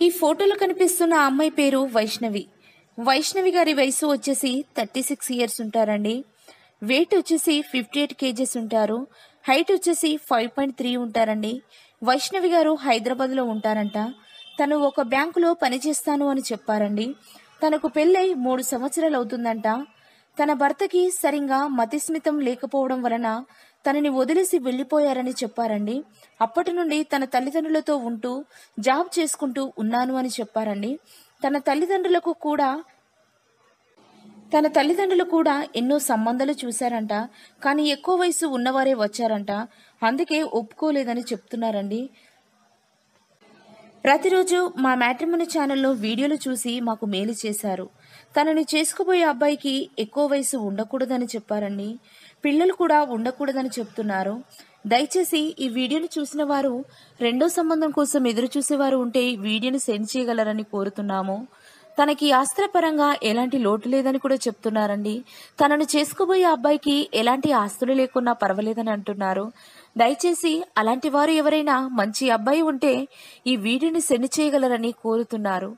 ఈ ఫోటోలో కనిపిస్తున్న ఆ అమ్మాయి పేరు వైష్ణవి. వైష్ణవి గారి వయసు వచ్చేసి 36 ఇయర్స్ ఉంటారండి. వెయిట్ వచ్చేసి 58 కేజెస్ ఉంటారు. హైట్ వచ్చేసి 5.3 ఉంటారండి. వైష్ణవి గారు హైదరాబాద్లో ఉంటారంట. తను ఒక బ్యాంకులో పనిచేస్తాను అని చెప్పారండి. తనకు పెళ్ళై 3 సంవత్సరాలు అవుతుందంట. తన భర్తకి సరిగా మతిస్థిమితం లేకపోవడం వలన తనని వదిలేసి వెళ్లిపోయారని చెప్పారండి. అప్పటి నుండి తన తల్లిదండ్రులతో ఉంటూ జాబ్ చేసుకుంటూ ఉన్నాను అని చెప్పారండి. తన తల్లిదండ్రులు కూడా ఎన్నో సంబంధాలు చూశారంట. కానీ ఎక్కువ వయసు ఉన్నవారే వచ్చారంట. అందుకే ఒప్పుకోలేదని చెప్తున్నారండి. ప్రతిరోజు మా మ్యాట్రిమోనీ ఛానల్లో వీడియోలు చూసి మాకు మేలు చేశారు. తనని చేసుకుపోయే అబ్బాయికి ఎక్కువ వయసు ఉండకూడదని చెప్పారండి. పిల్లలు కూడా ఉండకూడదని చెప్తున్నారు. దయచేసి ఈ వీడియోను చూసిన వారు రెండో సంబంధం కోసం ఎదురు చూసేవారు ఉంటే వీడియోను సెండ్ చేయగలరని కోరుతున్నాము. తనకి ఆస్తులపరంగా ఎలాంటి లోటు లేదని కూడా చెప్తున్నారండి. తనను చేసుకోబోయే అబ్బాయికి ఎలాంటి ఆస్తులు లేకున్నా పర్వాలేదని అంటున్నారు. దయచేసి అలాంటి వారు ఎవరైనా మంచి అబ్బాయి ఉంటే ఈ వీడియోని సెండ్ చేయగలరని కోరుతున్నారు.